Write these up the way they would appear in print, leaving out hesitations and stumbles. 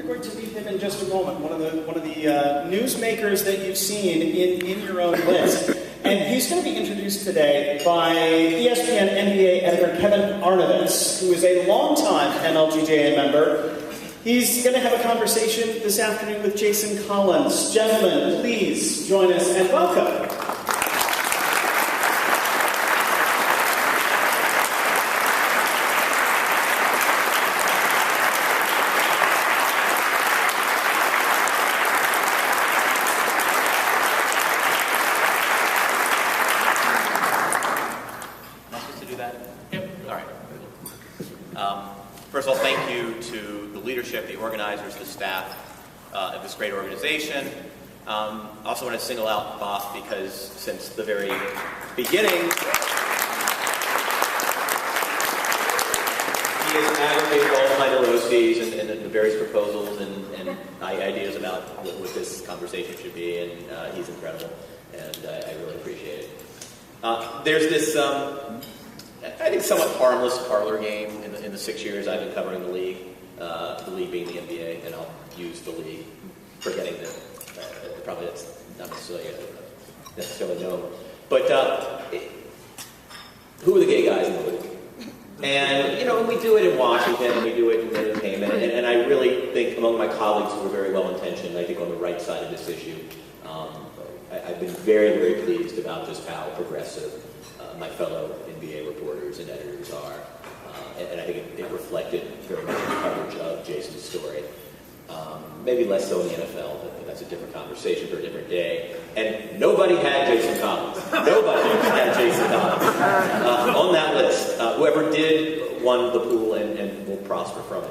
going to meet him in just a moment. One of the newsmakers that you've seen in your own list. And he's going to be introduced today by ESPN NBA editor Kevin Arnovitz, who is a longtime NLGJA member. He's going to have a conversation this afternoon with Jason Collins. Gentlemen, please join us and welcome. First of all, thank you to the leadership, the organizers, the staff of this great organization. I also want to single out Boff because since the very beginning, he has advocated all kinds of roast fees and the various proposals and ideas about what this conversation should be, and he's incredible, and I really appreciate it. There's this I think somewhat harmless parlor game in the 6 years I've been covering the league being the NBA, and I'll use the league, forgetting that probably that's not necessarily known. But who are the gay guys in the league? And, we do it in Washington, and we do it in entertainment, and I really think among my colleagues who are very well-intentioned, I think on the right side of this issue, I've been very, very pleased about just how progressive my fellow NBA reporters and editors are, and I think it reflected very much in the coverage of Jason's story. Maybe less so in the NFL, but that's a different conversation for a different day. And nobody had Jason Collins. Nobody had Jason Collins on that list. Whoever did won the pool and will prosper from it.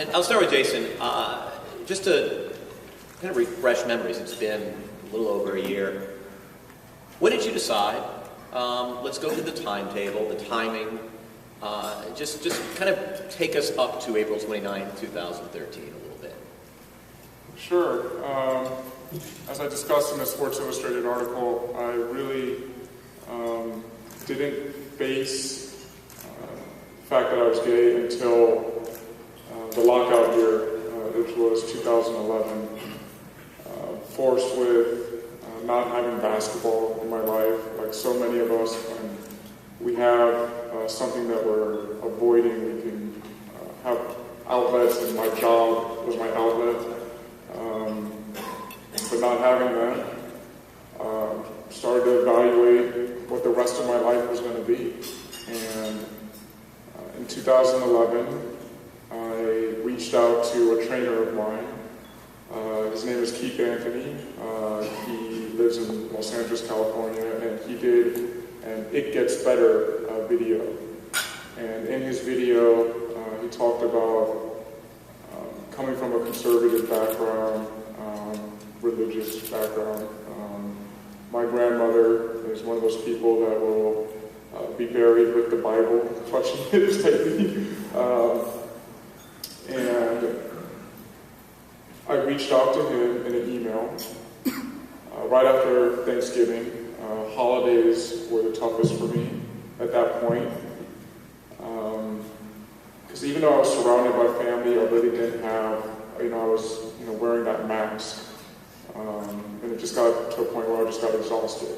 And I'll start with Jason. Just to kind of refresh memories, it's been a little over a year. When did you decide? Let's go through the timetable, the timing. Just kind of take us up to April 29, 2013 a little bit. Sure. As I discussed in the Sports Illustrated article, I really didn't face the fact that I was gay until the lockout year, which was 2011. Forced with not having basketball in my life, like so many of us, when we have something that we're avoiding, we can have outlets, and my job was my outlet. But not having that, started to evaluate what the rest of my life was going to be. And in 2011, I reached out to a trainer of mine. His name is Keith Anthony. He lives in Los Angeles, California, and he did an It Gets Better video. And in his video, he talked about coming from a conservative background, religious background. My grandmother is one of those people that will be buried with the Bible, clutching it tightly. And I reached out to him in an email right after Thanksgiving. Holidays were the toughest for me at that point. Because even though I was surrounded by family, I really didn't have, I was wearing that mask. And it just got to a point where I just got exhausted.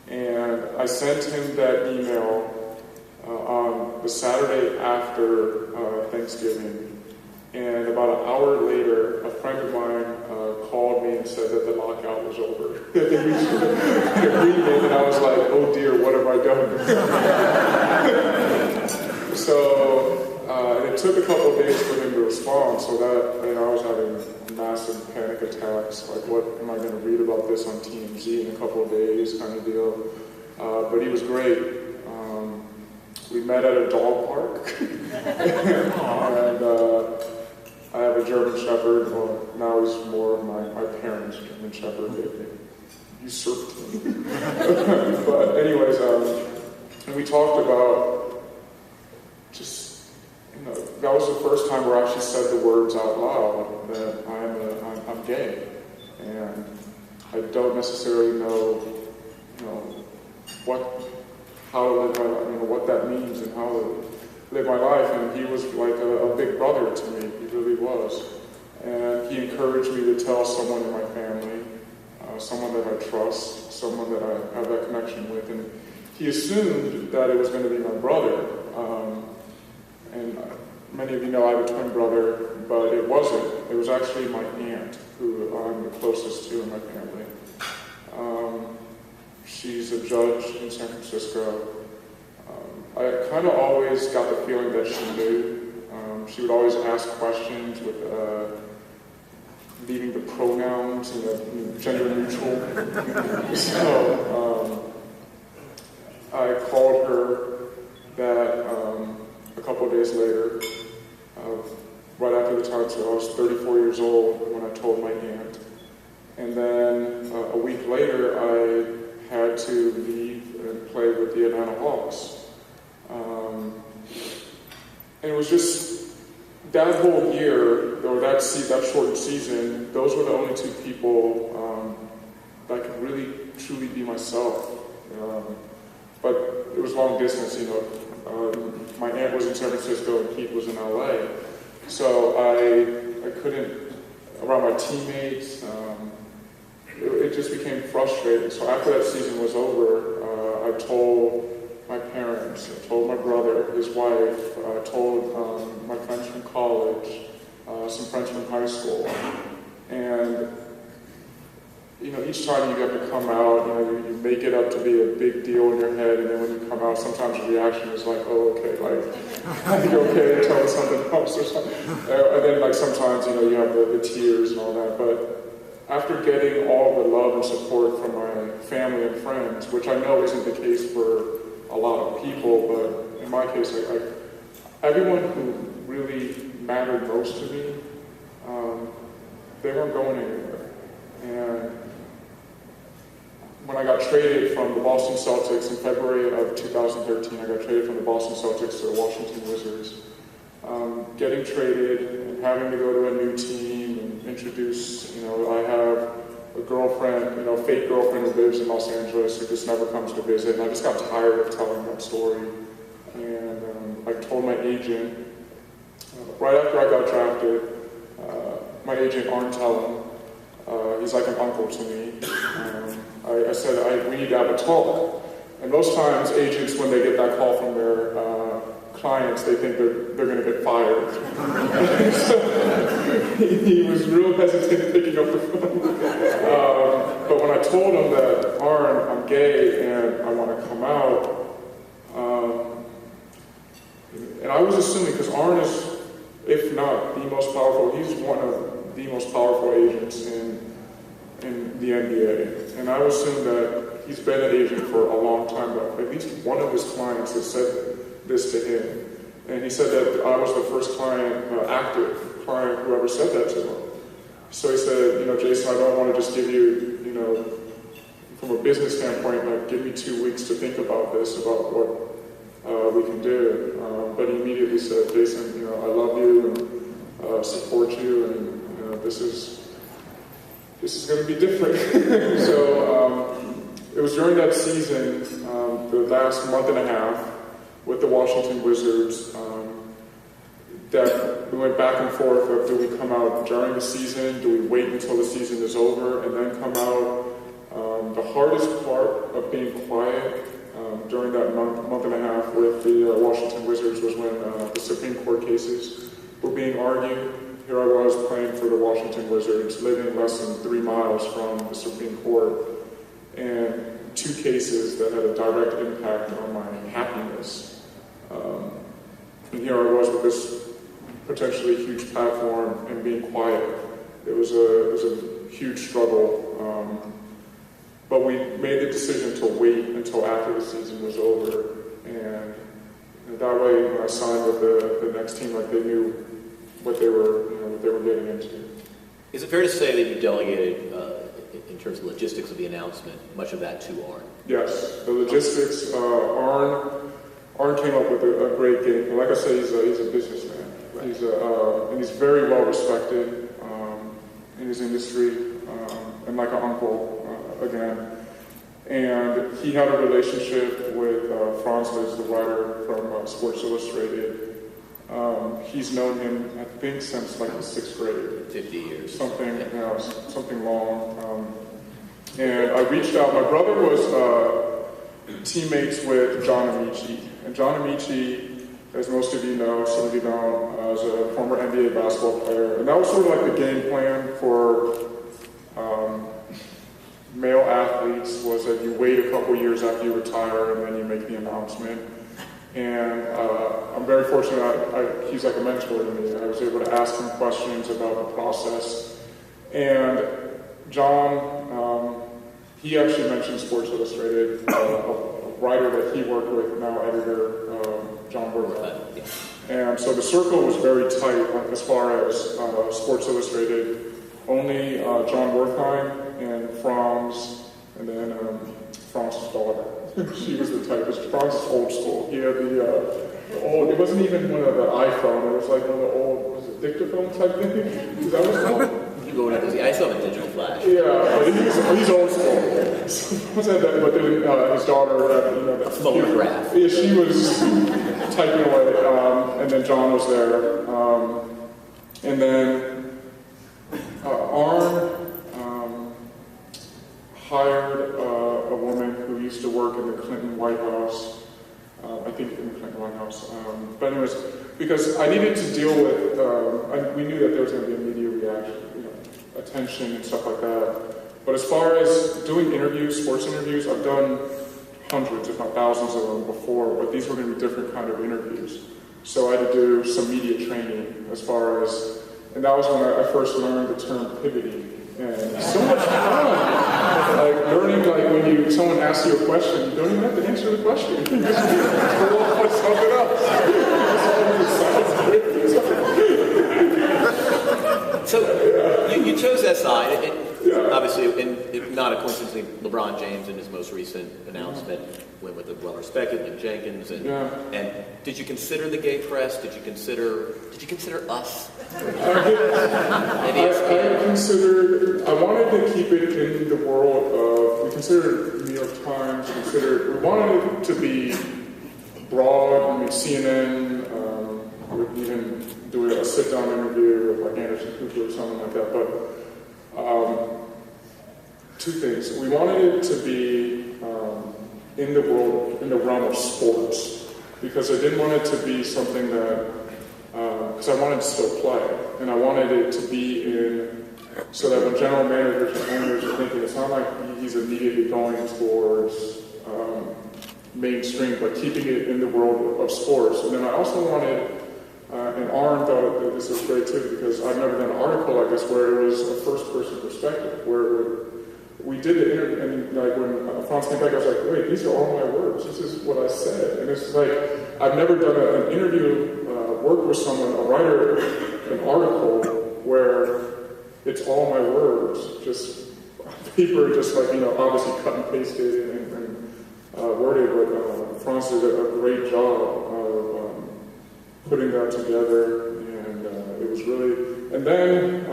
And I sent him that email on the Saturday after Thanksgiving. And about an hour later, a friend of mine called me and said that the lockout was over. That they reached an agreement, and I was like, oh dear, what have I done? So, and it took a couple of days for him to respond, so that, I was having massive panic attacks, like what am I going to read about this on TMZ in a couple of days kind of deal. But he was great. We met at a dog park, and I have a German Shepherd. Well, now he's more of my parents' German Shepherd. They usurped me. But anyways, and we talked about just, that was the first time where I actually said the words out loud that I'm gay, and I don't necessarily know, how to live my life, what that means and how to live my life, and he was like a big brother to me. He really was. And he encouraged me to tell someone in my family, someone that I trust, someone that I have that connection with. And he assumed that it was going to be my brother. And many of you know I have a twin brother, but it wasn't. It was actually my aunt, who I'm the closest to in my family. She's a judge in San Francisco. I kind of always got the feeling that she knew. She would always ask questions with leaving the pronouns, gender neutral. So I called her that a couple of days later, right after the time, so I was 34 years old when I told my aunt. And then a week later, I had to leave and play with the Atlanta Hawks. And it was just that whole year, or that short season, those were the only two people that could really, truly be myself. But it was long distance, my aunt was in San Francisco and Pete was in LA. So I couldn't, around my teammates, it just became frustrating. So after that season was over, I told my parents, I told my brother, his wife, I told my friends from college, some friends from high school. And, each time you get to come out, you make it up to be a big deal in your head, and then when you come out, sometimes the reaction is like, oh, okay, like, you okay, tell me something else or something. And then, like, sometimes, you have the tears and all that. But after getting all the love and support from my family and friends, which I know isn't the case for a lot of people, but in my case, everyone who really mattered most to me, they weren't going anywhere. And when I got traded from the Boston Celtics in February of 2013, I got traded from the Boston Celtics to the Washington Wizards. Getting traded and having to go to a new team and introduce, I have a girlfriend, fake girlfriend who lives in Los Angeles who just never comes to visit. And I just got tired of telling that story. And I told my agent, right after I got drafted, my agent, Arn, he's like an uncle to me. I said, we need to have a talk. And most times, agents, when they get that call from their clients, they think they're going to get fired. So he was real hesitant picking up the phone. But when I told him that, Arn, I'm gay and I want to come out, and I was assuming, because Arn is, if not the most powerful, he's one of the most powerful agents in the NBA. And I would assume that he's been an agent for a long time, but at least one of his clients has said this to him. And he said that I was the first client, active client, who ever said that to him. So he said, Jason, I don't want to just give you, from a business standpoint, like, give me 2 weeks to think about this, about what we can do. But he immediately said, Jason, I love you and support you, and this is going to be different. So it was during that season, the last month and a half, with the Washington Wizards, that we went back and forth of, do we come out during the season, do we wait until the season is over and then come out? The hardest part of being quiet during that month and a half with the Washington Wizards was when the Supreme Court cases were being argued. Here I was playing for the Washington Wizards, living less than 3 miles from the Supreme Court, and 2 cases that had a direct impact on my happiness. And here I was with this potentially huge platform and being quiet. It was a huge struggle. But we made the decision to wait until after the season was over. And that way, when I signed with the next team, like, they knew what they were getting into. Is it fair to say that you delegated, in terms of logistics of the announcement, much of that to Arn? Yes, the logistics. Arn came up with a great game. Like I said, he's a businessman. Right. And he's very well respected in his industry, and like an uncle again. And he had a relationship with Franz Liz, the writer from Sports Illustrated. He's known him, I think, since like the 6th grade. 50 years. Something, something long. And I reached out. My brother was teammates with John Amici. And John Amici, as most of you know, some of you don't, is a former NBA basketball player. And that was sort of like the game plan for male athletes, was that you wait a couple years after you retire and then you make the announcement. And I'm very fortunate, he's like a mentor to me. I was able to ask him questions about the process. And John, he actually mentioned Sports Illustrated, a writer that he worked with, now editor, John Wertheim. And so the circle was very tight, like, as far as Sports Illustrated. Only John Wertheim and Franz, and then Franz's daughter. She was the typist. Franz is old school. He had the old, it wasn't even one of the iPhone, it was like one of the old, was it dictaphone type thing? Is that what it's called? I still have a digital flash. Yeah, he's old school. What's that? But then his daughter, that photograph. Yeah, she was typing away, and then John was there, and then Arn hired a woman who used to work in the Clinton White House. I think in the Clinton White House. But anyways, because I needed to deal with, we knew that there was going to be a media reaction, attention and stuff like that. But as far as doing interviews, sports interviews, I've done hundreds, if not thousands of them before, but these were going to be different kind of interviews. So I had to do some media training as far as, and that was when I first learned the term pivoting. And so much fun! Like learning, like when someone asks you a question, you don't even have to answer the question. You just go off on something else. So you chose that side. Obviously, and not a coincidence, LeBron James in his most recent announcement went with the well-respected Lynn Jenkins. And did you consider the gay press? Did you consider us? I wanted to keep it in the world of, we considered New York Times, we wanted it to be broad. I mean, CNN would even do a sit-down interview with like Anderson Cooper or something like that. But two things. We wanted it to be in the realm of sports, because I didn't want it to be something that, because I wanted to still play, and I wanted it to be in, so that when general managers and owners are thinking, it's not like he's immediately going towards mainstream, but keeping it in the world of sports. And then I also wanted, and Arn thought that this was great too, because I've never done an article like this where it was a first-person perspective, where we did the interview, and like when Franz came back, I was like, wait, these are all my words. This is what I said. And it's like, I've never done an interview, worked with someone, a writer, an article where it's all my words, just paper, just like, obviously cut and pasted and worded, but Franz did a great job of putting that together, and it was really, and then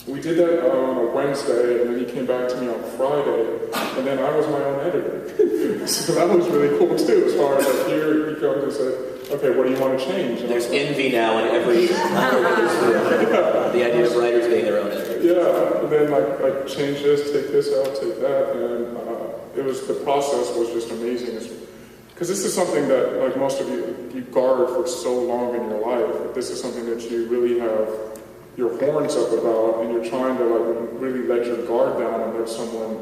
we did that on a Wednesday, and then he came back to me on Friday, and then I was my own editor. So that was really cool too, as far as like here he comes and said, okay, what do you want to change? And there's envy now in every the idea of writers being their own editor. Yeah, and then like change this, take this out, take that, and the process was just amazing. Because this is something that, like most of you guard for so long in your life. This is something that you really have your horns up about, and you're trying to like really let your guard down and let someone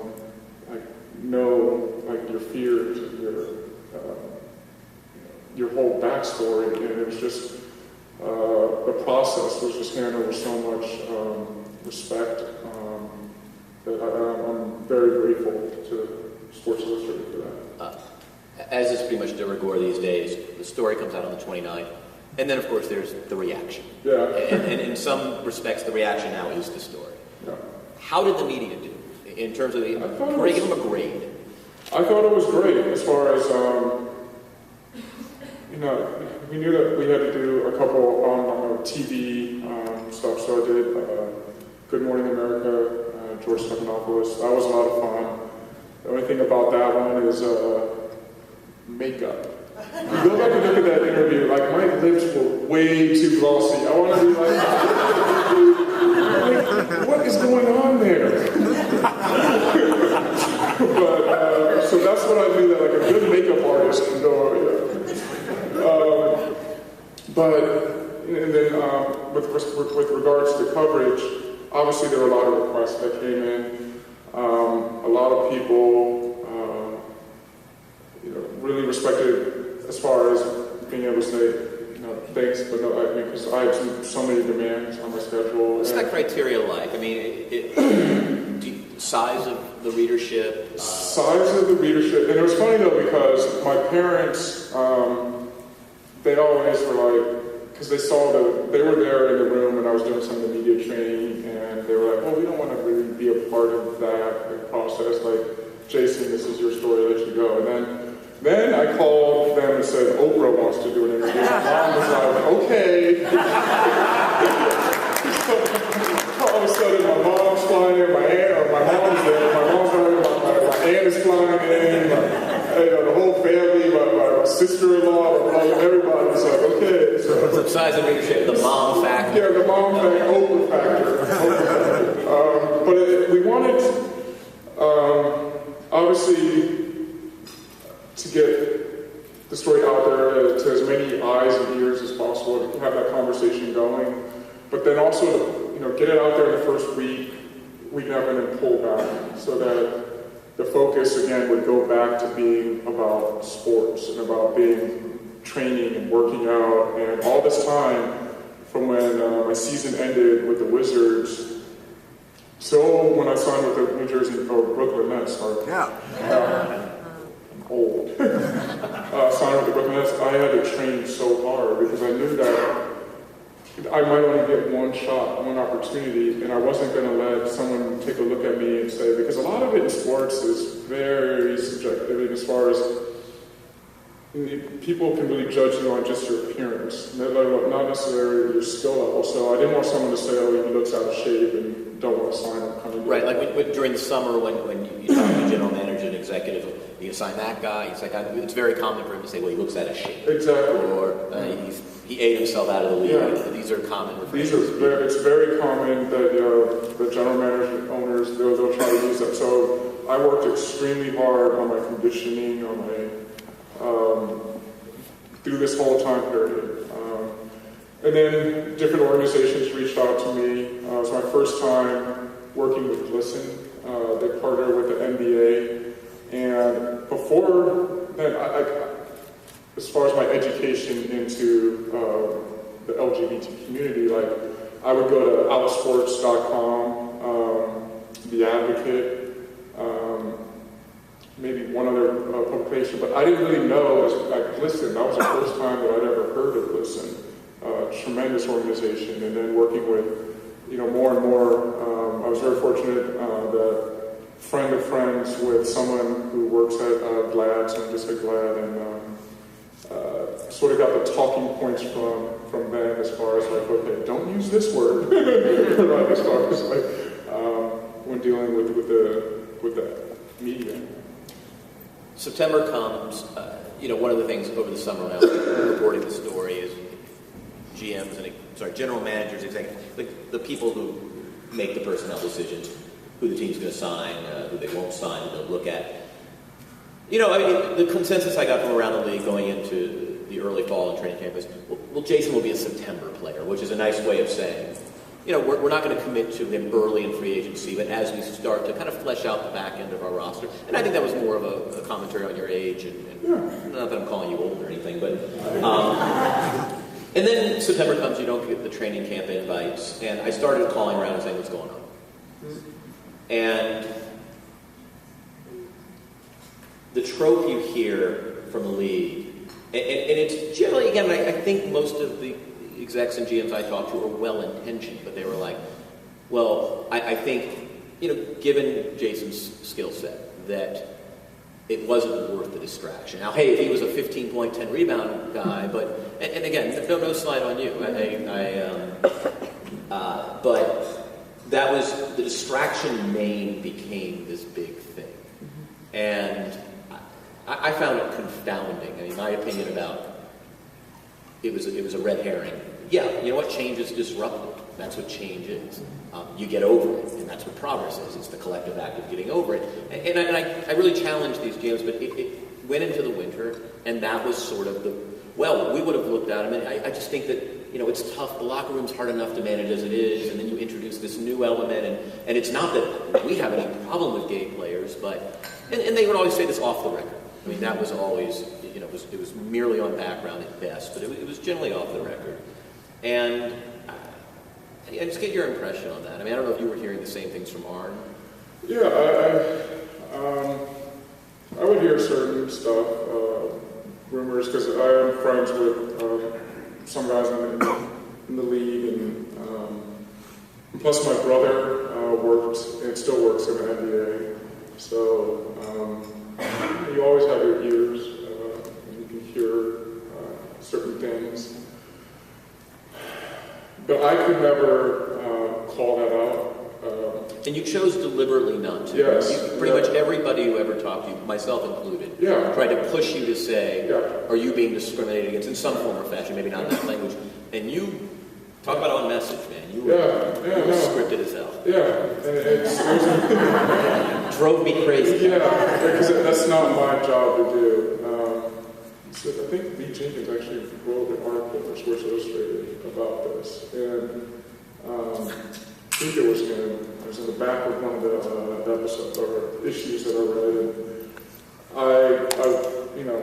like know like your fears, your whole backstory, and it was just the process was just handled with so much respect that I'm very grateful to Sports Illustrated for that. As is pretty much de rigueur these days, the story comes out on the 29th. And then, of course, there's the reaction. Yeah. And in some respects, the reaction now is the story. Yeah. How did the media do in terms of give them a grade? I thought it was great as far as, we knew that we had to do a couple on TV stuff. So I did Good Morning America, George Stephanopoulos. That was a lot of fun. The only thing about that one is makeup. You go back and look at that interview, like my lips were way too glossy. I want to be like, what is going on there? But so that's what I do. That like a good makeup artist can go. But and then with regards to coverage, obviously there were a lot of requests that came in. A lot of people, really respected as far as being able to say, thanks, but no, because I have so many demands on my schedule. What's that criteria like? I mean, size of the readership? Size of the readership. And it was funny, though, because my parents, they always were like, because they were there in the room when I was doing some of the media training, and they were like, well, we don't want to really be a part of that process. Like, Jason, this is your story, let you go. And then I called them and said, Oprah wants to do an interview. My mom was like, okay. So, all of a sudden, my mom's flying in, my mom's there, my aunt is flying in, the whole family, my sister-in-law, my brother, everybody's like, okay. So, the size of leadership, the mom factor. Yeah, the mom factor, Oprah factor. But we wanted, obviously, to get the story out there to as many eyes and ears as possible, to have that conversation going, but then also to get it out there in the first week and then pull back, so that the focus again would go back to being about sports and about being training and working out, and all this time from when my season ended with the Wizards. So when I signed with the Brooklyn Nets, old. Signed with the Brooklyn Nets, I had to train so hard because I knew that I might only get one shot, one opportunity, and I wasn't going to let someone take a look at me and say, because a lot of it in sports is very subjective as far as people can really judge you on just your appearance, not necessarily your skill level. So I didn't want someone to say, oh, he looks out of shape and don't want to sign him. Right, like during the summer when you talk to the general manager and executive, you can sign that guy. It's very common for him to say, well, he looks out of shape. Exactly. Or he ate himself out of the league. Yeah. These are common references. It's very common that the general manager owners, they'll try to use that. So I worked extremely hard on my conditioning, on my through this whole time period. And then different organizations reached out to me. It was my first time working with Listen. They partnered with the NBA. And before then, as far as my education into the LGBT community, like I would go to outsports.com, The Advocate, maybe one other publication, but I didn't really know, Listen, that was the first time that I'd ever heard of Listen. Tremendous organization, and then working with, more and more, I was very fortunate that friend of friends with someone who works at GLAD, so I'm just at GLAD, and sort of got the talking points from them as far as like, okay, don't use this word, right, as far as like, when dealing with the media. September comes, one of the things over the summer when I was reporting the story is GMs and general managers, executives, the people who make the personnel decisions, who the team's going to sign, who they won't sign, who they'll look at. The consensus I got from around the league going into the early fall and training camp is, well, Jason will be a September player, which is a nice way of saying, we're not going to commit to him early in free agency, but as we start to kind of flesh out the back end of our roster. And I think that was more of a commentary on your age, and not that I'm calling you old or anything, but... and then September comes, you don't get the training camp invites, and I started calling around and saying, what's going on? And the trope you hear from the league, and it's generally, again, I think most of the execs and GMs I talked to are well-intentioned, but they were like, well, I think, given Jason's skill set, that it wasn't worth the distraction. Now, hey, if he was a 15-point, 10-rebound guy, but, and again, no slide on you. But that was, the distraction became this big thing. And I found it confounding. I mean, my opinion about it was a red herring. Yeah, you know what? Change is disruptive. That's what change is. You get over it, and that's what progress is. It's the collective act of getting over it. And I really challenge these GMs, but it went into the winter, and that was sort of we would have looked at them, and I just think that, it's tough. The locker room's hard enough to manage as it is, and then you introduce this new element, and it's not that we have any problem with gay players, but, and they would always say this off the record. I mean, that was always, it was merely on background at best, but it was generally off the record. And I just get your impression on that. I mean, I don't know if you were hearing the same things from Arn. Yeah, I would hear certain stuff, rumors, because I am friends with some guys in the league, and plus my brother worked and still works in the NBA, so you always have your ears, and you can hear certain things. But I could never call that out. And you chose deliberately not to. Yes. Pretty much everybody who ever talked to you, myself included, tried to push you to say, are you being discriminated against in some form or fashion, maybe not in that language. And you, talk about on message, man. You were scripted as hell. Yeah, and it drove me crazy. Yeah, because that's not my job to do. So I think Lee Jenkins actually wrote an article for Sports Illustrated about this, and I think it was in the back of one of the episodes or issues that I read. And I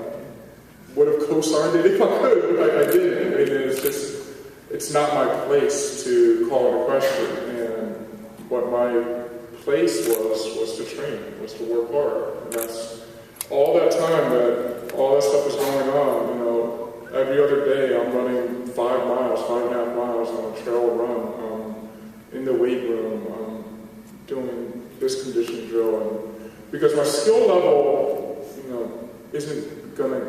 would have co-signed it if I could. I didn't. I mean, it's not my place to call it a question. And what my place was to train, was to work hard. And that's all that time that all that stuff was going on. Every other day I'm running 5.5 miles on a trail run, in the weight room, doing this conditioning drill, and because my skill level, isn't gonna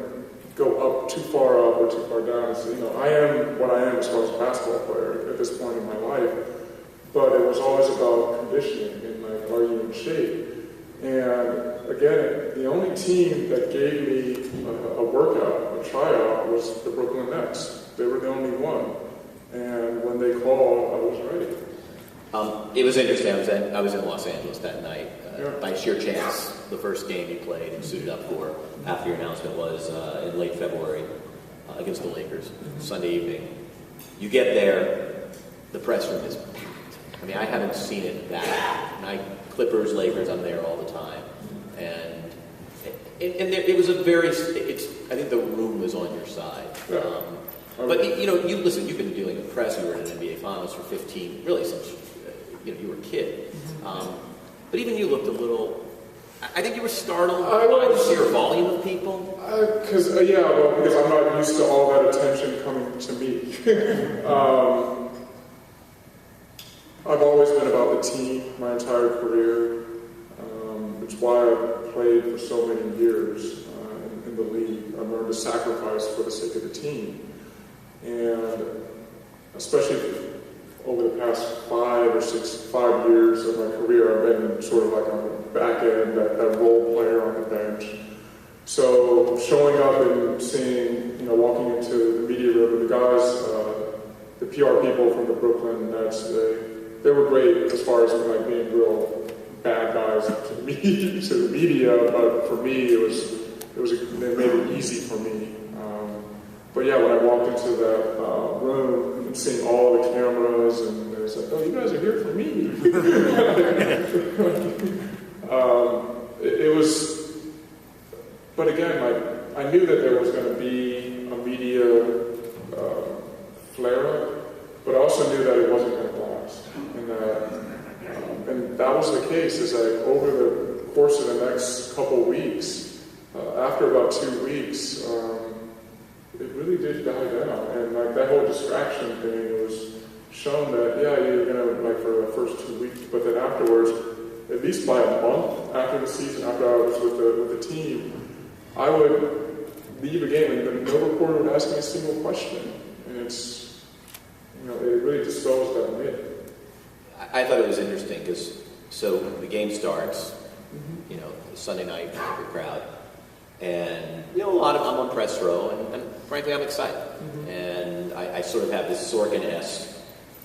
go up too far up or too far down. So, I am what I am as far as a basketball player at this point in my life, but it was always about conditioning and are you in shape? And again, the only team that gave me a workout, a tryout, was the Brooklyn Nets. They were the only one, and when they called, I was ready. It was interesting. I was in Los Angeles that night. By sheer chance, the first game you played and suited up for after your announcement was in late February against the Lakers, Sunday evening. You get there, the press room is packed. I mean, I haven't seen it that. Clippers, Lakers, I'm there all the time. And it was I think the room was on your side. But, you've been dealing with press. You were in an NBA Finals for 15, really since, you were a kid. But even you looked a little, I think you were startled by the sheer volume of people. Because I'm not used to all that attention coming to me. I've always been about the team my entire career, which is why I've played for so many years in the league. I've learned to sacrifice for the sake of the team. And especially over the past 5 years of my career, I've been sort of like on the back end, that role player on the bench. So showing up and seeing, walking into the media room, the guys, the PR people from the Brooklyn Nets, they were great as far as being real bad guys to the media, but for me, they made it easy for me. But yeah, when I walked into that room and seeing all the cameras, and it was like, oh, you guys are here for me. It was, but again, I knew that there was going to be a media flare-up, but I also knew that it wasn't going to last. And that was the case, is like over the course of the next couple weeks, after about 2 weeks, it really did die down. And that whole distraction thing was shown that, you're going to, for the first 2 weeks, but then afterwards, at least by a month after the season, after I was with the team, I would leave a game and no reporter would ask me a single question. And it's, it really dispels that myth. I thought it was interesting because, so the game starts, you know, Sunday night crowd. And, you know, I'm on press row, and frankly, I'm excited. And I sort of have this Sorkin-esque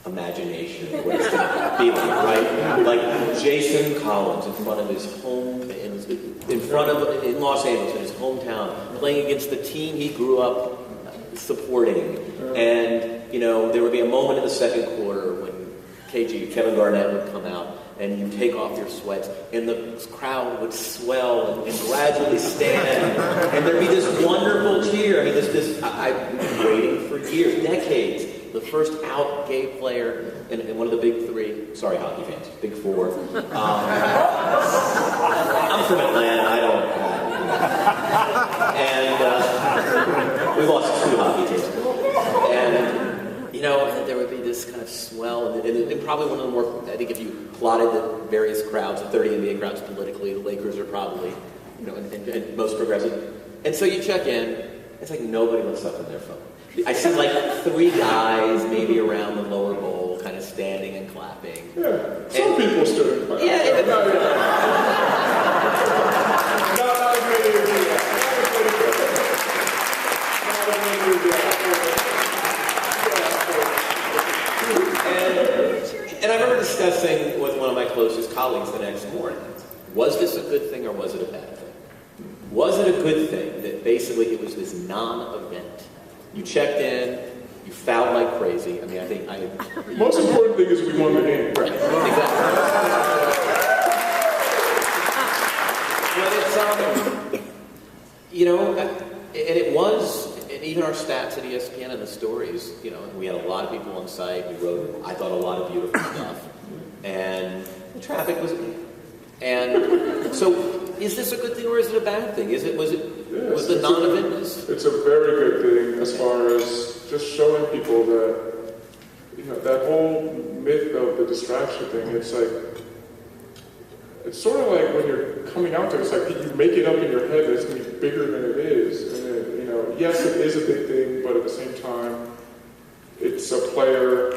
imagination of what it's going to be like, right? Like Jason Collins in front of his home, in Los Angeles, in his hometown, playing against the team he grew up supporting. And, you know, there would be a moment in the second quarter when Kevin Garnett would come out, and you take off your sweats, and the crowd would swell and gradually stand, and there'd be this wonderful cheer. I mean, I've been waiting for years, decades. The first out gay player in one of the big three, sorry hockey fans, big four. I'm from Atlanta, I don't, and we lost 2 hockey teams. And, you know, there would be this kind of swell, and probably one of the more, I think if you plotted the various crowds, the 30 NBA crowds politically, the Lakers are probably, you know, and most progressive. And so you check in, it's like nobody looks up on their phone. I see like 3 guys maybe around the lower bowl kind of standing and clapping. Yeah, some people stood and clapped. Yeah. Not as many as you. And I remember discussing with one of my closest colleagues the next morning, was this a good thing or was it a bad thing? Was it a good thing that basically it was this non-event? You checked in, you fouled like crazy. I mean, I think Most important thing is we won the game. Right, exactly. But it's, you know, and it was, and even our stats at ESPN and the stories, you know, we had a lot of people on site. We wrote, I thought, a lot of beautiful stuff. And the traffic was, and so is this a good thing or is it a bad thing? Was the non-eventness? It's a very good thing as far as just showing people that, you know, that whole myth of the distraction thing, it's like, it's sort of like when you're coming out there, it's like you make it up in your head that it's going to be bigger than it is. And then, you know, yes, it is a big thing, but at the same time, it's a player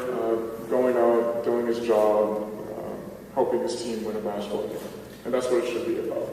going out, doing his job, helping his team win a basketball game. And that's what it should be about.